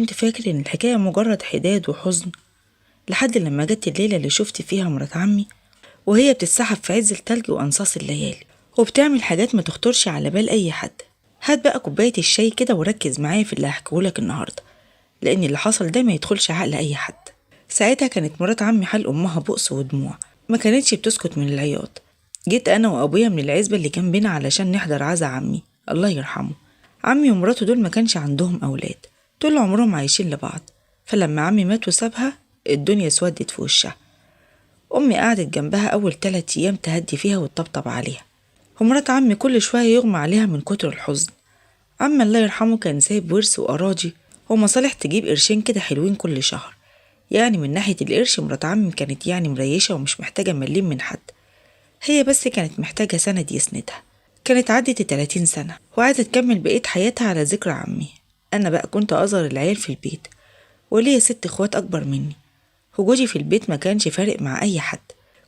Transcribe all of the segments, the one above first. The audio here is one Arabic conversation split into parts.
كنت فاكر إن الحكاية مجرد حداد وحزن، لحد لما جت الليلة اللي شفت فيها مرات عمي وهي بتتسحب في عز التلج وأنصاص الليالي وبتعمل حاجات ما تخطرش على بال أي حد. هات بقى كوباية الشاي كده وركز معايا في اللي هحكيهولك النهاردة، لأن اللي حصل ده ما يدخلش عقل أي حد. ساعتها كانت مرات عمي حال أمها بؤس ودموع، ما كانتش بتسكت من العياط. جيت أنا وأبويا من العزبة اللي جنبنا علشان نحضر عزا عمي الله يرحمه. عمي ومراته دول ما كانش عندهم أولاد، طول عمرهم عايشين لبعض، فلما عمي مات وسابها الدنيا سودت في وشها. أمي قعدت جنبها أول 3 أيام تهدي فيها وتطبطب عليها، ومرات عمي كل شوية يغمى عليها من كتر الحزن. عمي الله يرحمه كان سايب ورث وأراضي ومصالح تجيب قرشين كده حلوين كل شهر، يعني من ناحية القرش مرات عمي كانت يعني مريشة ومش محتاجة مليم من حد، هي بس كانت محتاجة سند يسندها. كانت عدت 30 سنة وعايزة تكمل بقية حياتها على ذكر عمي. أنا بقى كنت أصغر العيال في البيت، وليا 6 اخوات أكبر مني. وجودي في البيت ما كانش فارق مع أي حد،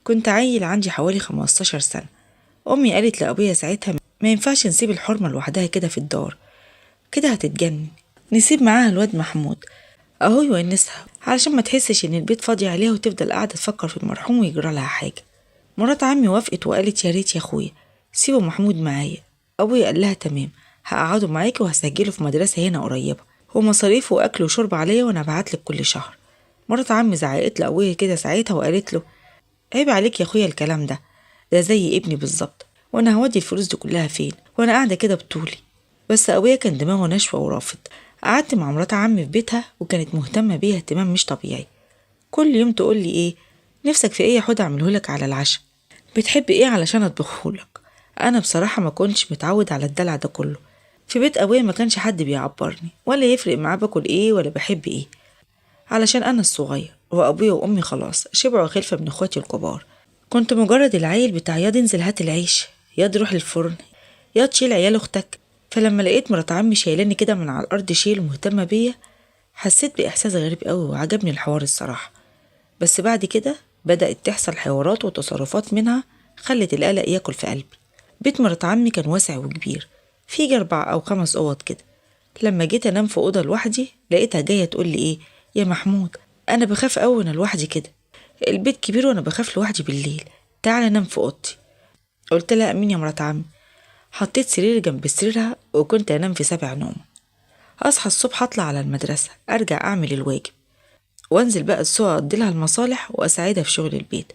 كنت عيل عندي حوالي 15 سنة. أمي قالت لأبويا ساعتها ما ينفعش نسيب الحرمة لوحدها كده في الدار، كده هتتجنن، نسيب معاها الواد محمود أهو يونسها علشان ما تحسش إن البيت فاضي عليها وتفضل قاعدة تفكر في المرحوم ويجرى لها حاجة. مرات عمي وافقت وقالت يا ريت يا أخويا سيبوا محمود معايا. أبويا قال لها تمام، هقعده معاكي وهسجله في مدرسة هنا قريبة، ومصاريفه وأكل وشرب عليا وأنا هبعتلك كل شهر. مرات عمي زعقت لأبويا كده ساعتها وقالت له عيب عليك يا أخويا الكلام ده زي ابني بالظبط، وأنا هودي الفلوس دي كلها فين وأنا قاعدة كده بطولي. بس أبويا كان دماغه ناشفة ورافض. قعدت مع مرات عمي في بيتها وكانت مهتمة بيها اهتمام مش طبيعي. كل يوم تقول لي ايه نفسك في ايه يا حود اعملهولك على العشاء، بتحب ايه علشان اطبخهولك. انا بصراحة ما كنتش متعود على الدلع ده كله، في بيت ابويا ما كانش حد بيعبرني ولا يفرق معاه باكل ايه ولا بحب ايه، علشان انا الصغير وابويا وامي خلاص شبعوا خلفة من اخواتي الكبار. كنت مجرد العيل بتاع ياض انزل هات العيش، ياض روح الفرن، ياض تشيل عيال اختك. فلما لقيت مرات عمي شايلاني كده من على الارض شيل ومهتمة بيا، حسيت بإحساس غريب قوي وعجبني الحوار الصراحة. بس بعد كده بدأت تحصل حوارات وتصرفات منها خلت القلق ياكل في قلبي. بيت مرات عمي كان واسع وكبير، فيه 4 أو 5 أوض كده. لما جيت أنام في أوضة لوحدي لقيتها جاية تقول لي إيه يا محمود أنا بخاف قوي وأنا لوحدي كده، البيت كبير وأنا بخاف لوحدي بالليل، تعالى نام في أوضتي. قلت لها أمين يا مرات عمي. حطيت سريري جنب سريرها وكنت أنام في 7 نوم. أصحى الصبح أطلع على المدرسة أرجع أعمل الواجب وانزل بقى السوق اقضيلها المصالح واساعدها في شغل البيت.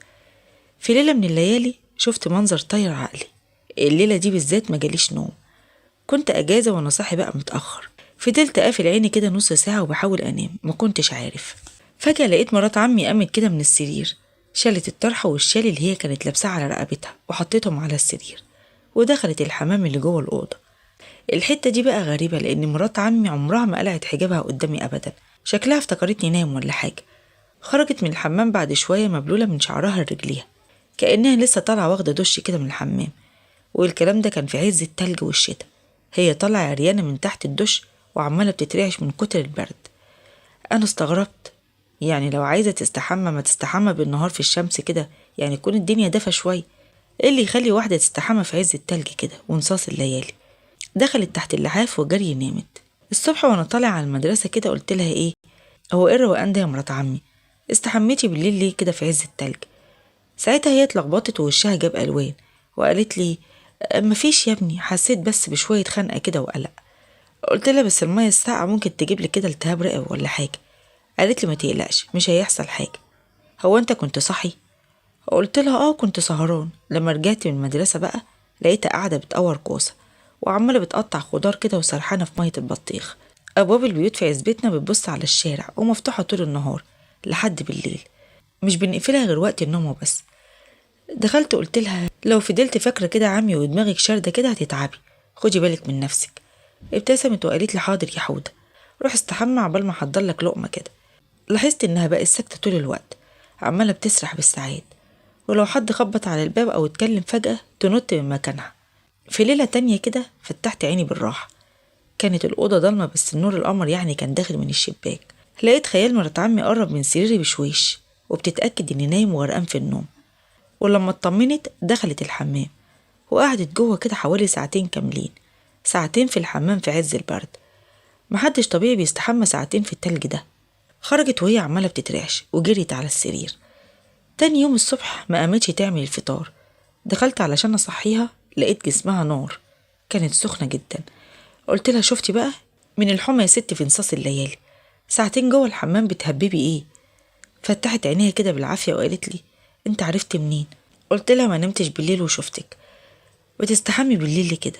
في ليلة من الليالي شفت منظر طير عقلي، الليلة دي بالذات ما جاليش نوم، كنت اجازة وانا صاحي بقى متأخر. فضلت قافل عيني كده نص ساعة وبحاول انام ما كنتش عارف. فجأة لقيت مرات عمي قامت كده من السرير، شالت الطرحة والشال اللي هي كانت لابساه على رقبتها وحطيتهم على السرير ودخلت الحمام اللي جوه الأوضة. الحتة دي بقى غريبة لأن مرات عمي عمرها ما قلعت حجابها قدامي أبدا، شكلها افتكرتني نايم ولا حاجة. خرجت من الحمام بعد شوية مبلولة من شعرها لرجليها، كأنها لسه طالعة واخدة دش كده من الحمام، والكلام ده كان في عز التلج والشتا. هي طالعة عريانة من تحت الدش وعمالة بتترعش من كتر البرد. أنا استغربت، يعني لو عايزة تستحمى ما تستحمى بالنهار في الشمس كده، يعني تكون الدنيا دافى شوية، ايه اللي يخلي واحدة تستحمى في عز التلج كده ونصاص الليالي. دخلت تحت اللحاف وجري نامت. الصبح وانا طالع على المدرسة كده قلت لها ايه هو ايه الروقان ده يا مرات عمي، استحميتي بالليل ليه كده في عز التلج؟ ساعتها هي اتلخبطت ووشها جاب الوان وقالت لي مفيش يا ابني، حسيت بس بشوية خنقة كده وقلق. قلت لها بس المية الساقعة ممكن تجيب لي كده التهاب رئوي ولا حاجة. قالت لي ما تقلقش مش هيحصل حاجة. هو انت كنت صحي؟ قلت لها كنت سهران. لما رجعت من المدرسة بقى لقيتها قاعدة بتقور كوسة وعمالة بتقطع خضار كده وسرحانة في مية البطيخ. أبواب البيوت في عزبتنا بتبص على الشارع ومفتوحة طول النهار لحد بالليل، مش بنقفلها غير وقت النوم وبس. دخلت قلت لها لو فضلت فاكرة كده عمي ودماغك شاردة كده هتتعبي، خدي بالك من نفسك. ابتسمت وقالت لي حاضر يا حودة، روح استحمى عبال ما احضر لك لقمة كده. لاحظت انها بقت ساكتة طول الوقت، عمالة بتسرح بالساعات، ولو حد خبط على الباب او اتكلم فجأة تنط من مكانها. في ليلة تانية كده فتحت عيني بالراحة، كانت الأوضة ضلمة بس النور القمر يعني كان داخل من الشباك. لقيت خيال مرات عمي قرب من سريري بشويش وبتتأكد إني نايم وغرقان في النوم. ولما اطمنت دخلت الحمام وقعدت جوه كده حوالي 2 ساعتين كاملين، 2 ساعة في الحمام في عز البرد. محدش طبيعي بيستحمى ساعتين في التلج ده. خرجت وهي عمالة بتترعش وجريت على السرير. تاني يوم الصبح ما قامتش تعمل الفطار. دخلت علشان أصحيها لقيت جسمها نار، كانت سخنة جدا. قلت لها شفتي بقى من الحمى يا ست في نصاص الليالي، ساعتين جوه الحمام بتهببي ايه؟ فتحت عينيها كده بالعافية وقالت لي انت عرفت منين؟ قلت لها ما نمتش بالليل وشفتك. بتستحمي بالليل ليه كده؟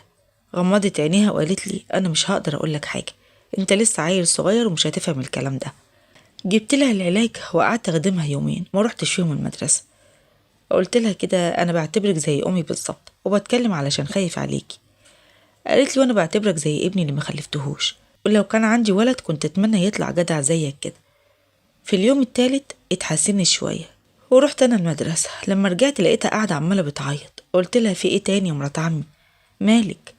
غمضت عينيها وقالت لي انا مش هقدر اقولك حاجة، انت لسه عيل صغير ومش هتفهم الكلام ده. جبت لها العلاج وقعدت اخدمها يومين ما رحتش فيهم المدرسة. قلت لها كده انا بعتبرك زي امي بالظبط وبتكلم علشان خايف عليكي. قالت لي وانا بعتبرك زي ابني اللي ما خلفتهوش، ولو كان عندي ولد كنت اتمنى يطلع جدع زيك كده. في اليوم التالت اتحسنت شوية ورحت انا المدرسة. لما رجعت لقيتها قاعدة عمالة بتعيط. قلت لها في ايه تاني يا مرات عمي؟ مالك؟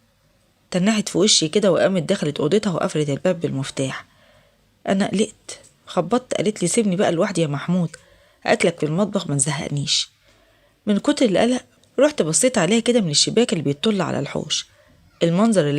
تنحت في وشي كده وقامت دخلت اوضتها وقفلت الباب بالمفتاح. انا قلقت خبطت. قالت لي سيبني بقى لوحدي يا محمود، اكلك في المطبخ ما تزهقنيش. من كتر القلق رحت بصيت عليها كده من الشباك اللي بيطل على الحوش. المنظر اللي